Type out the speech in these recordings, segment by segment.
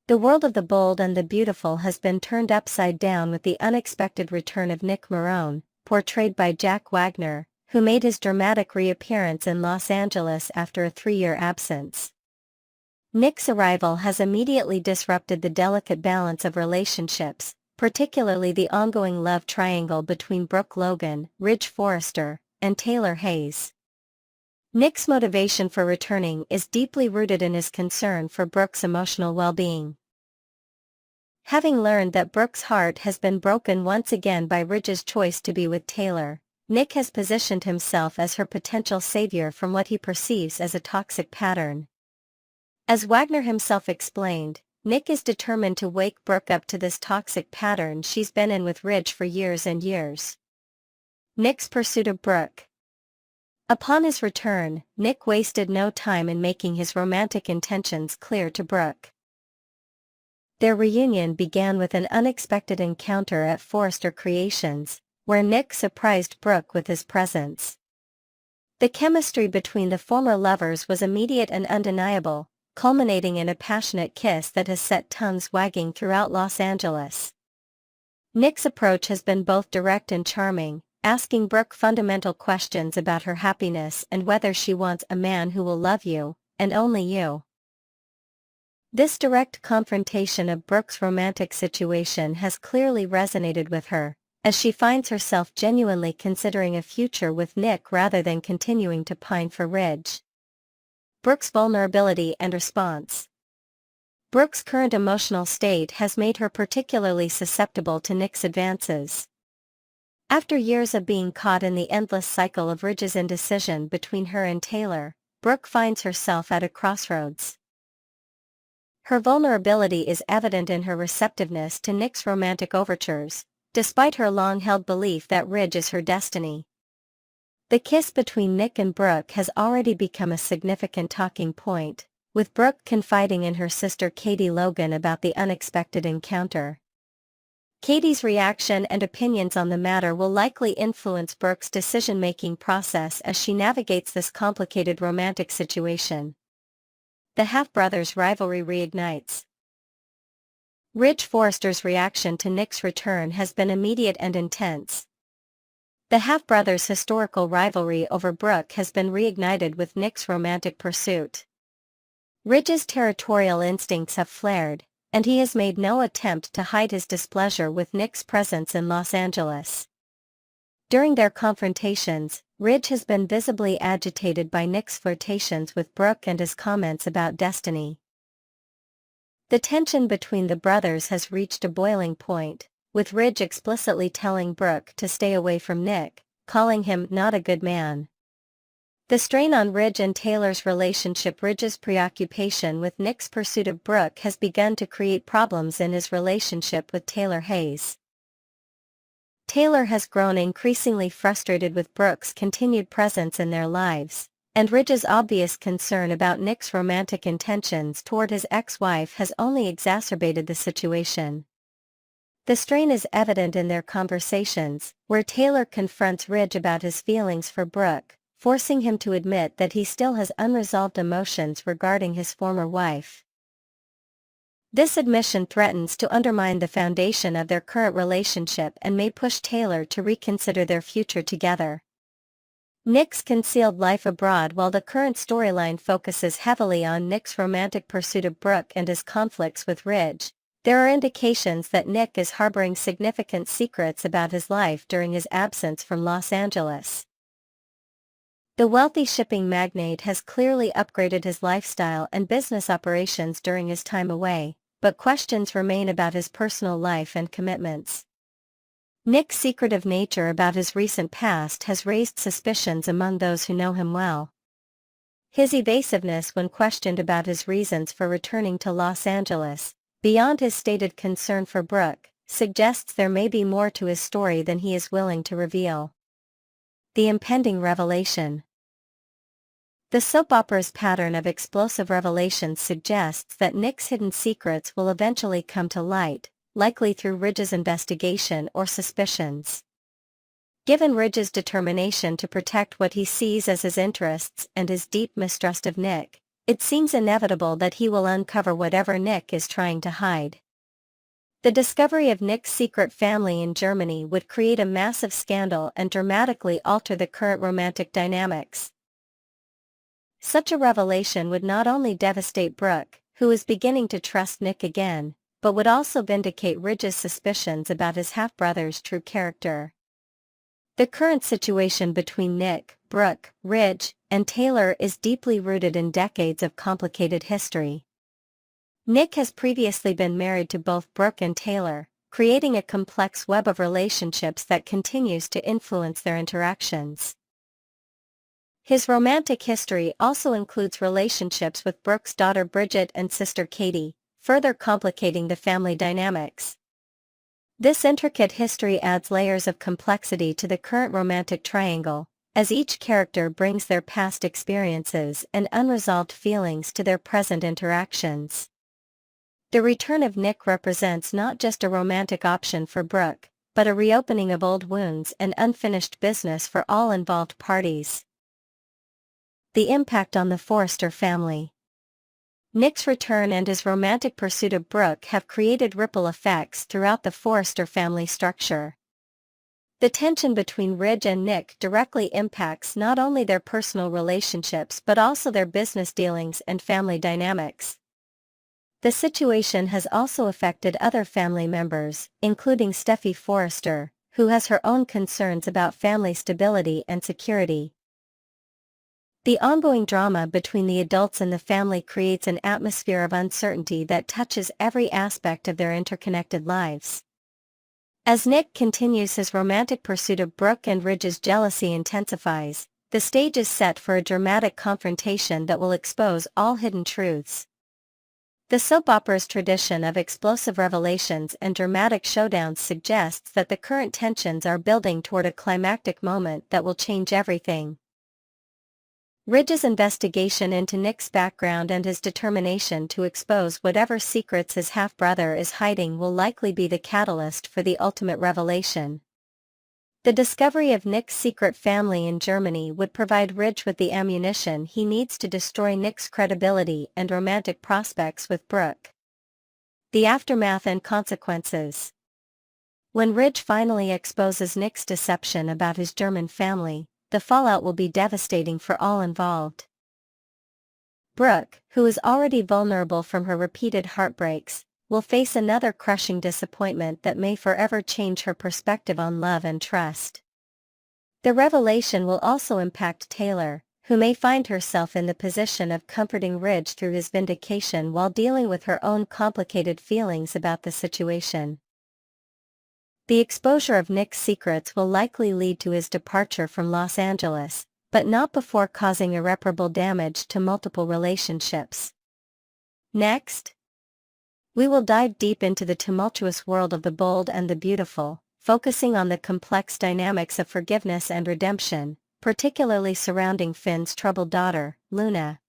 The world of the bold and the beautiful has been turned upside down with the unexpected return of Nick Morone, portrayed by Jack Wagner, who made his dramatic reappearance in Los Angeles after a 3-year absence. Nick's arrival has immediately disrupted the delicate balance of relationships, particularly the ongoing love triangle between Brooke Logan, Ridge Forrester, and Taylor Hayes. Nick's motivation for returning is deeply rooted in his concern for Brooke's emotional well-being. Having learned that Brooke's heart has been broken once again by Ridge's choice to be with Taylor, Nick has positioned himself as her potential savior from what he perceives as a toxic pattern. As Wagner himself explained, Nick is determined to wake Brooke up to this toxic pattern she's been in with Ridge for years and years. Nick's pursuit of Brooke. Upon his return, Nick wasted no time in making his romantic intentions clear to Brooke. Their reunion began with an unexpected encounter at Forrester Creations, where Nick surprised Brooke with his presence. The chemistry between the former lovers was immediate and undeniable, culminating in a passionate kiss that has set tongues wagging throughout Los Angeles. Nick's approach has been both direct and charming, asking Brooke fundamental questions about her happiness and whether she wants a man who will love you, and only you. This direct confrontation of Brooke's romantic situation has clearly resonated with her, as she finds herself genuinely considering a future with Nick rather than continuing to pine for Ridge. Brooke's vulnerability and response. Brooke's current emotional state has made her particularly susceptible to Nick's advances. After years of being caught in the endless cycle of Ridge's indecision between her and Taylor, Brooke finds herself at a crossroads. Her vulnerability is evident in her receptiveness to Nick's romantic overtures, despite her long-held belief that Ridge is her destiny. The kiss between Nick and Brooke has already become a significant talking point, with Brooke confiding in her sister Katie Logan about the unexpected encounter. Katie's reaction and opinions on the matter will likely influence Brooke's decision-making process as she navigates this complicated romantic situation. The half-brothers' rivalry reignites. Ridge Forrester's reaction to Nick's return has been immediate and intense. The half-brothers' historical rivalry over Brooke has been reignited with Nick's romantic pursuit. Ridge's territorial instincts have flared, and he has made no attempt to hide his displeasure with Nick's presence in Los Angeles. During their confrontations, Ridge has been visibly agitated by Nick's flirtations with Brooke and his comments about destiny. The tension between the brothers has reached a boiling point, with Ridge explicitly telling Brooke to stay away from Nick, calling him not a good man. The strain on Ridge and Taylor's relationship. Ridge's preoccupation with Nick's pursuit of Brooke has begun to create problems in his relationship with Taylor Hayes. Taylor has grown increasingly frustrated with Brooke's continued presence in their lives, and Ridge's obvious concern about Nick's romantic intentions toward his ex-wife has only exacerbated the situation. The strain is evident in their conversations, where Taylor confronts Ridge about his feelings for Brooke, forcing him to admit that he still has unresolved emotions regarding his former wife. This admission threatens to undermine the foundation of their current relationship and may push Taylor to reconsider their future together. Nick's concealed life abroad. While the current storyline focuses heavily on Nick's romantic pursuit of Brooke and his conflicts with Ridge, there are indications that Nick is harboring significant secrets about his life during his absence from Los Angeles. The wealthy shipping magnate has clearly upgraded his lifestyle and business operations during his time away, but questions remain about his personal life and commitments. Nick's secretive nature about his recent past has raised suspicions among those who know him well. His evasiveness when questioned about his reasons for returning to Los Angeles, beyond his stated concern for Brooke, suggests there may be more to his story than he is willing to reveal. The impending revelation. The soap opera's pattern of explosive revelations suggests that Nick's hidden secrets will eventually come to light, likely through Ridge's investigation or suspicions. Given Ridge's determination to protect what he sees as his interests and his deep mistrust of Nick, it seems inevitable that he will uncover whatever Nick is trying to hide. The discovery of Nick's secret family in Germany would create a massive scandal and dramatically alter the current romantic dynamics. Such a revelation would not only devastate Brooke, who is beginning to trust Nick again, but would also vindicate Ridge's suspicions about his half-brother's true character. The current situation between Nick, Brooke, Ridge, and Taylor is deeply rooted in decades of complicated history. Nick has previously been married to both Brooke and Taylor, creating a complex web of relationships that continues to influence their interactions. His romantic history also includes relationships with Brooke's daughter Bridget and sister Katie, further complicating the family dynamics. This intricate history adds layers of complexity to the current romantic triangle, as each character brings their past experiences and unresolved feelings to their present interactions. The return of Nick represents not just a romantic option for Brooke, but a reopening of old wounds and unfinished business for all involved parties. The impact on the Forrester family. Nick's return and his romantic pursuit of Brooke have created ripple effects throughout the Forrester family structure. The tension between Ridge and Nick directly impacts not only their personal relationships but also their business dealings and family dynamics. The situation has also affected other family members, including Steffy Forrester, who has her own concerns about family stability and security. The ongoing drama between the adults in the family creates an atmosphere of uncertainty that touches every aspect of their interconnected lives. As Nick continues his romantic pursuit of Brooke and Ridge's jealousy intensifies, the stage is set for a dramatic confrontation that will expose all hidden truths. The soap opera's tradition of explosive revelations and dramatic showdowns suggests that the current tensions are building toward a climactic moment that will change everything. Ridge's investigation into Nick's background and his determination to expose whatever secrets his half-brother is hiding will likely be the catalyst for the ultimate revelation. The discovery of Nick's secret family in Germany would provide Ridge with the ammunition he needs to destroy Nick's credibility and romantic prospects with Brooke. The aftermath and consequences. When Ridge finally exposes Nick's deception about his German family, the fallout will be devastating for all involved. Brooke, who is already vulnerable from her repeated heartbreaks, will face another crushing disappointment that may forever change her perspective on love and trust. The revelation will also impact Taylor, who may find herself in the position of comforting Ridge through his vindication while dealing with her own complicated feelings about the situation. The exposure of Nick's secrets will likely lead to his departure from Los Angeles, but not before causing irreparable damage to multiple relationships. Next, we will dive deep into the tumultuous world of the bold and the beautiful, focusing on the complex dynamics of forgiveness and redemption, particularly surrounding Finn's troubled daughter, Luna.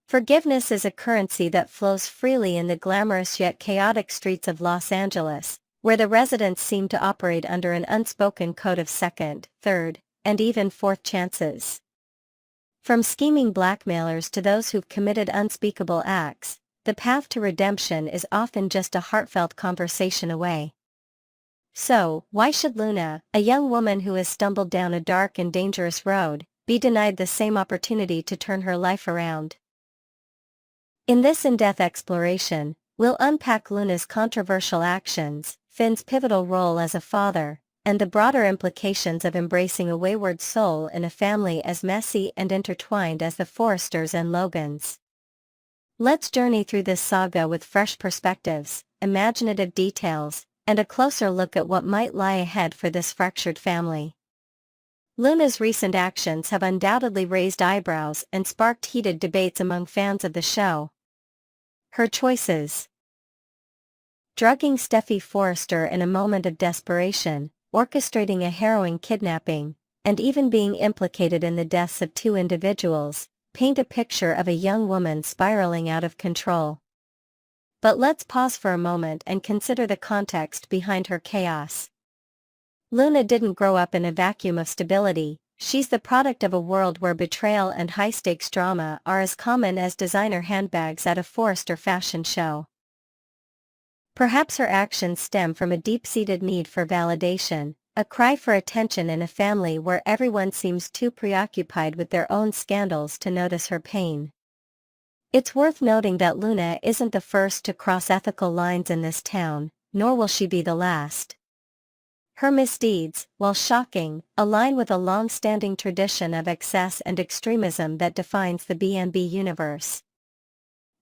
Forgiveness is a currency that flows freely in the glamorous yet chaotic streets of Los Angeles, where the residents seem to operate under an unspoken code of second, third, and even fourth chances. From scheming blackmailers to those who've committed unspeakable acts, the path to redemption is often just a heartfelt conversation away. So, why should Luna, a young woman who has stumbled down a dark and dangerous road, be denied the same opportunity to turn her life around? In this in-depth exploration, we'll unpack Luna's controversial actions, Finn's pivotal role as a father, and the broader implications of embracing a wayward soul in a family as messy and intertwined as the Forresters and Logans. Let's journey through this saga with fresh perspectives, imaginative details, and a closer look at what might lie ahead for this fractured family. Luna's recent actions have undoubtedly raised eyebrows and sparked heated debates among fans of the show. Her choices: drugging Steffy Forrester in a moment of desperation, orchestrating a harrowing kidnapping, and even being implicated in the deaths of two individuals, paint a picture of a young woman spiraling out of control. But let's pause for a moment and consider the context behind her chaos. Luna didn't grow up in a vacuum of stability, she's the product of a world where betrayal and high-stakes drama are as common as designer handbags at a Forrester fashion show. Perhaps her actions stem from a deep-seated need for validation, a cry for attention in a family where everyone seems too preoccupied with their own scandals to notice her pain. It's worth noting that Luna isn't the first to cross ethical lines in this town, nor will she be the last. Her misdeeds, while shocking, align with a long-standing tradition of excess and extremism that defines the B&B universe.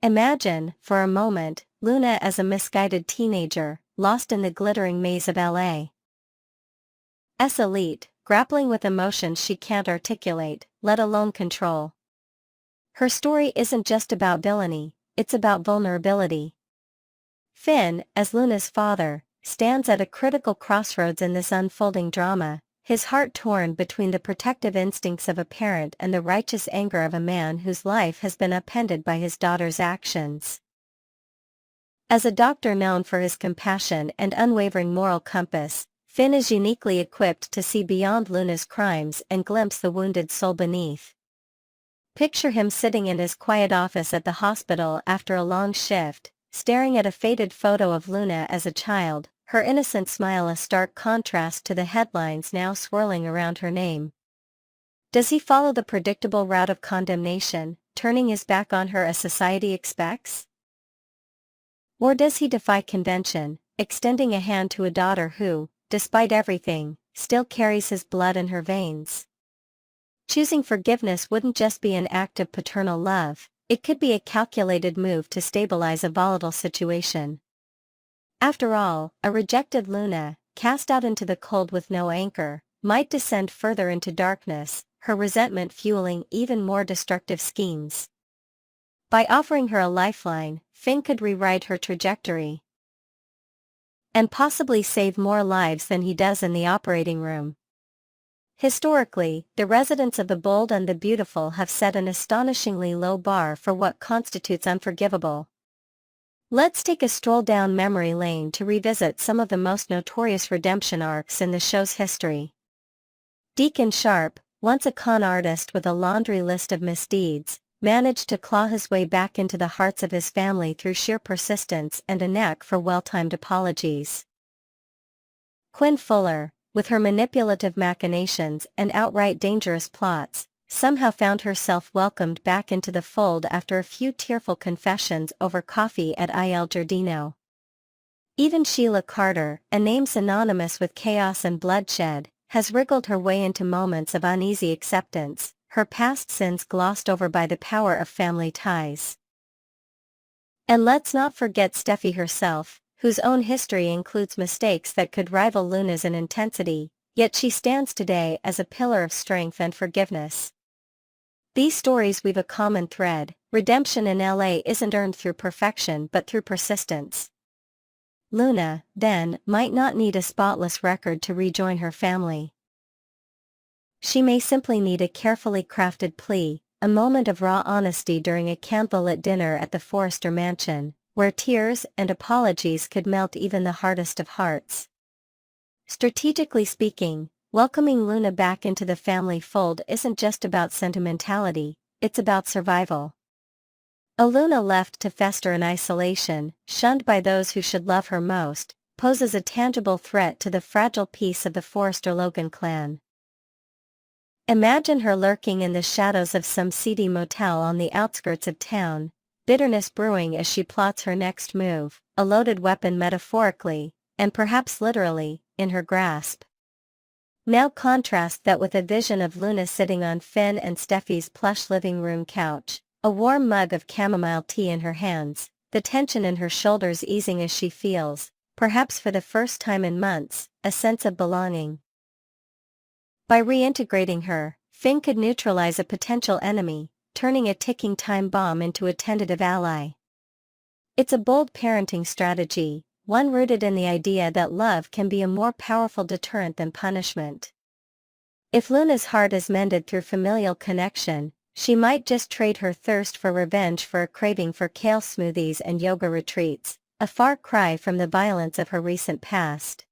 Imagine, for a moment, Luna as a misguided teenager, lost in the glittering maze of LA's elite, grappling with emotions she can't articulate, let alone control. Her story isn't just about villainy, it's about vulnerability. Finn, as Luna's father, stands at a critical crossroads in this unfolding drama, his heart torn between the protective instincts of a parent and the righteous anger of a man whose life has been upended by his daughter's actions. As a doctor known for his compassion and unwavering moral compass, Finn is uniquely equipped to see beyond Luna's crimes and glimpse the wounded soul beneath. Picture him sitting in his quiet office at the hospital after a long shift, staring at a faded photo of Luna as a child, her innocent smile a stark contrast to the headlines now swirling around her name. Does he follow the predictable route of condemnation, turning his back on her as society expects? Or does he defy convention, extending a hand to a daughter who, despite everything, still carries his blood in her veins? Choosing forgiveness wouldn't just be an act of paternal love, it could be a calculated move to stabilize a volatile situation. After all, a rejected Luna, cast out into the cold with no anchor, might descend further into darkness, her resentment fueling even more destructive schemes. By offering her a lifeline, Finn could rewrite her trajectory and possibly save more lives than he does in the operating room. Historically, the residents of the bold and the beautiful have set an astonishingly low bar for what constitutes unforgivable. Let's take a stroll down memory lane to revisit some of the most notorious redemption arcs in the show's history. Deacon Sharp, once a con artist with a laundry list of misdeeds, managed to claw his way back into the hearts of his family through sheer persistence and a knack for well-timed apologies. Quinn Fuller, with her manipulative machinations and outright dangerous plots, somehow found herself welcomed back into the fold after a few tearful confessions over coffee at Il Giardino. Even Sheila Carter, a name synonymous with chaos and bloodshed, has wriggled her way into moments of uneasy acceptance, her past sins glossed over by the power of family ties. And let's not forget Steffy herself, whose own history includes mistakes that could rival Luna's in intensity, yet she stands today as a pillar of strength and forgiveness. These stories weave a common thread: redemption in LA isn't earned through perfection but through persistence. Luna, then, might not need a spotless record to rejoin her family. She may simply need a carefully crafted plea, a moment of raw honesty during a candlelit dinner at the Forrester mansion, where tears and apologies could melt even the hardest of hearts. Strategically speaking, welcoming Luna back into the family fold isn't just about sentimentality, it's about survival. A Luna left to fester in isolation, shunned by those who should love her most, poses a tangible threat to the fragile peace of the Forrester-Logan clan. Imagine her lurking in the shadows of some seedy motel on the outskirts of town, bitterness brewing as she plots her next move, a loaded weapon metaphorically, and perhaps literally, in her grasp. Now contrast that with a vision of Luna sitting on Finn and Steffy's plush living room couch, a warm mug of chamomile tea in her hands, the tension in her shoulders easing as she feels, perhaps for the first time in months, a sense of belonging. By reintegrating her, Finn could neutralize a potential enemy, turning a ticking time bomb into a tentative ally. It's a bold parenting strategy, one rooted in the idea that love can be a more powerful deterrent than punishment. If Luna's heart is mended through familial connection, she might just trade her thirst for revenge for a craving for kale smoothies and yoga retreats, a far cry from the violence of her recent past.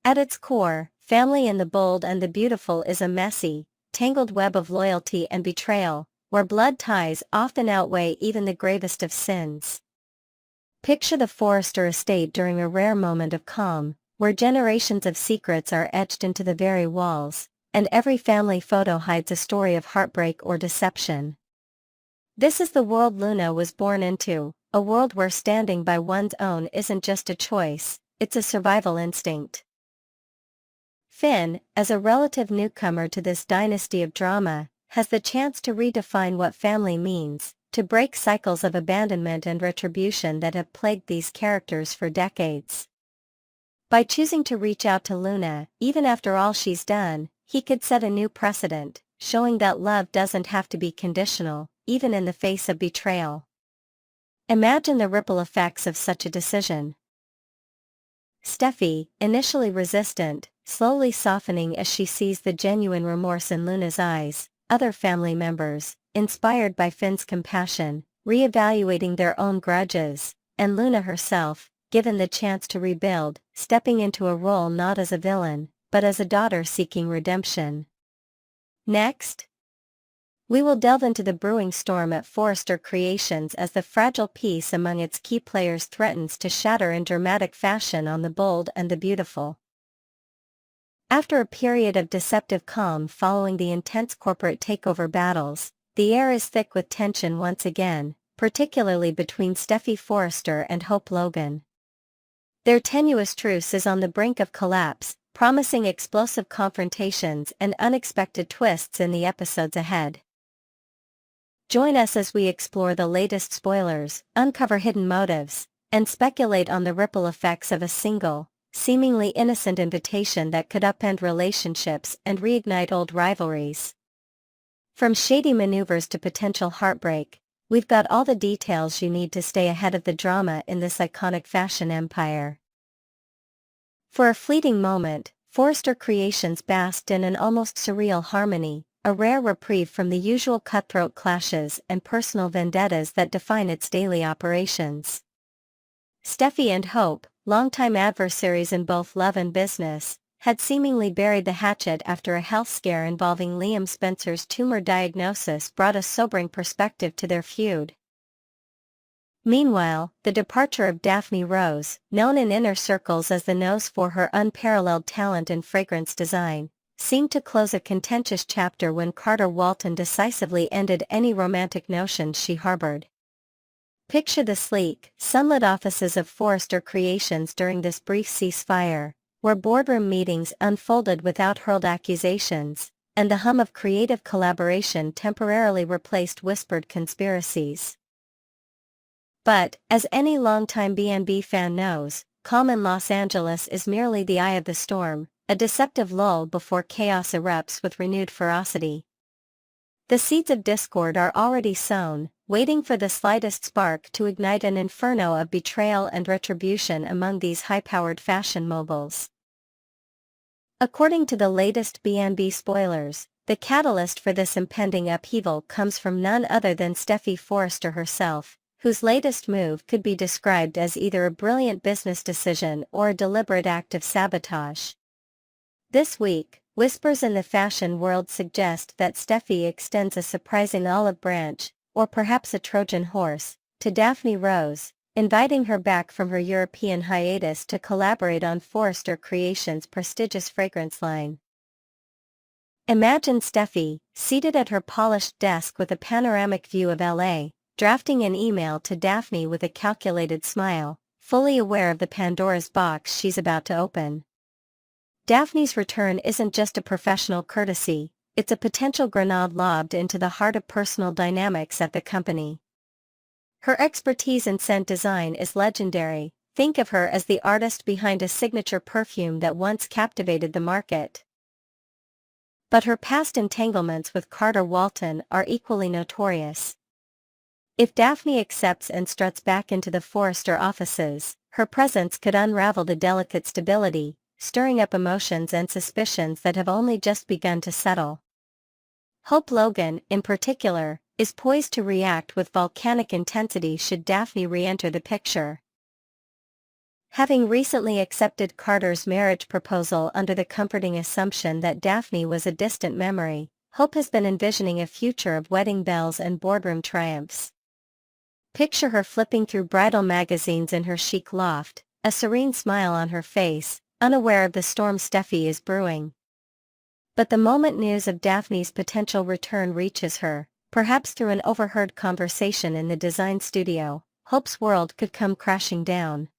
At its core, family in The Bold and the Beautiful is a messy, tangled web of loyalty and betrayal, where blood ties often outweigh even the gravest of sins. Picture the Forrester estate during a rare moment of calm, where generations of secrets are etched into the very walls, and every family photo hides a story of heartbreak or deception. This is the world Luna was born into, a world where standing by one's own isn't just a choice, it's a survival instinct. Finn, as a relative newcomer to this dynasty of drama, has the chance to redefine what family means, to break cycles of abandonment and retribution that have plagued these characters for decades. By choosing to reach out to Luna, even after all she's done, he could set a new precedent, showing that love doesn't have to be conditional, even in the face of betrayal. Imagine the ripple effects of such a decision. Steffy, initially resistant, slowly softening as she sees the genuine remorse in Luna's eyes, other family members, inspired by Finn's compassion, reevaluating their own grudges, and Luna herself, given the chance to rebuild, stepping into a role not as a villain, but as a daughter seeking redemption. Next, we will delve into the brewing storm at Forrester Creations as the fragile peace among its key players threatens to shatter in dramatic fashion on The Bold and the Beautiful. After a period of deceptive calm following the intense corporate takeover battles, the air is thick with tension once again, particularly between Steffy Forrester and Hope Logan. Their tenuous truce is on the brink of collapse, promising explosive confrontations and unexpected twists in the episodes ahead. Join us as we explore the latest spoilers, uncover hidden motives, and speculate on the ripple effects of a single, seemingly innocent invitation that could upend relationships and reignite old rivalries. From shady maneuvers to potential heartbreak, we've got all the details you need to stay ahead of the drama in this iconic fashion empire. For a fleeting moment, Forrester Creations basked in an almost surreal harmony, a rare reprieve from the usual cutthroat clashes and personal vendettas that define its daily operations. Steffy and Hope, longtime adversaries in both love and business, had seemingly buried the hatchet after a health scare involving Liam Spencer's tumor diagnosis brought a sobering perspective to their feud. Meanwhile, the departure of Daphne Rose, known in inner circles as the Nose for her unparalleled talent in fragrance design, seemed to close a contentious chapter when Carter Walton decisively ended any romantic notions she harbored. Picture the sleek, sunlit offices of Forrester Creations during this brief ceasefire, where boardroom meetings unfolded without hurled accusations, and the hum of creative collaboration temporarily replaced whispered conspiracies. But, as any longtime B&B fan knows, calm in Los Angeles is merely the eye of the storm, a deceptive lull before chaos erupts with renewed ferocity. The seeds of discord are already sown, waiting for the slightest spark to ignite an inferno of betrayal and retribution among these high-powered fashion moguls. According to the latest B&B spoilers, the catalyst for this impending upheaval comes from none other than Steffy Forrester herself, whose latest move could be described as either a brilliant business decision or a deliberate act of sabotage. This week, whispers in the fashion world suggest that Steffy extends a surprising olive branch, or perhaps a Trojan horse, to Daphne Rose, inviting her back from her European hiatus to collaborate on Forrester Creations' prestigious fragrance line. Imagine Steffy, seated at her polished desk with a panoramic view of LA, drafting an email to Daphne with a calculated smile, fully aware of the Pandora's box she's about to open. Daphne's return isn't just a professional courtesy, it's a potential grenade lobbed into the heart of personal dynamics at the company. Her expertise in scent design is legendary. Think of her as the artist behind a signature perfume that once captivated the market. But her past entanglements with Carter Walton are equally notorious. If Daphne accepts and struts back into the Forrester offices, her presence could unravel the delicate stability, stirring up emotions and suspicions that have only just begun to settle. Hope Logan, in particular, is poised to react with volcanic intensity should Daphne re-enter the picture. Having recently accepted Carter's marriage proposal under the comforting assumption that Daphne was a distant memory, Hope has been envisioning a future of wedding bells and boardroom triumphs. Picture her flipping through bridal magazines in her chic loft, a serene smile on her face, unaware of the storm Steffy is brewing. But the moment news of Daphne's potential return reaches her, perhaps through an overheard conversation in the design studio, Hope's world could come crashing down.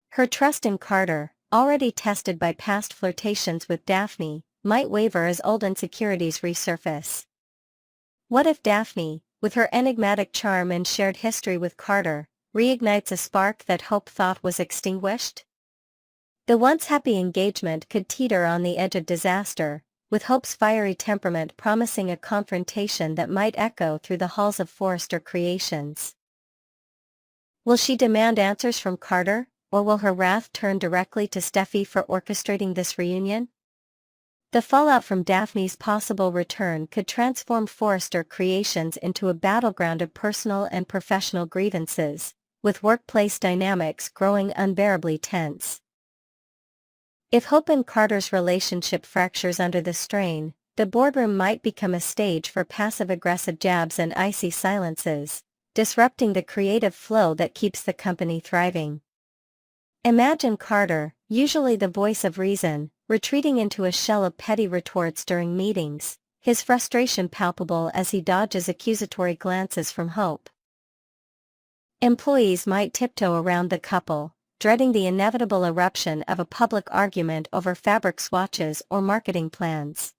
Her trust in Carter, already tested by past flirtations with Daphne, might waver as old insecurities resurface. What if Daphne, with her enigmatic charm and shared history with Carter, reignites a spark that Hope thought was extinguished? The once happy engagement could teeter on the edge of disaster, with Hope's fiery temperament promising a confrontation that might echo through the halls of Forrester Creations. Will she demand answers from Carter, or will her wrath turn directly to Steffy for orchestrating this reunion? The fallout from Daphne's possible return could transform Forrester Creations into a battleground of personal and professional grievances, with workplace dynamics growing unbearably tense. If Hope and Carter's relationship fractures under the strain, the boardroom might become a stage for passive-aggressive jabs and icy silences, disrupting the creative flow that keeps the company thriving. Imagine Carter, usually the voice of reason, retreating into a shell of petty retorts during meetings, his frustration palpable as he dodges accusatory glances from Hope. Employees might tiptoe around the couple, dreading the inevitable eruption of a public argument over fabric swatches or marketing plans.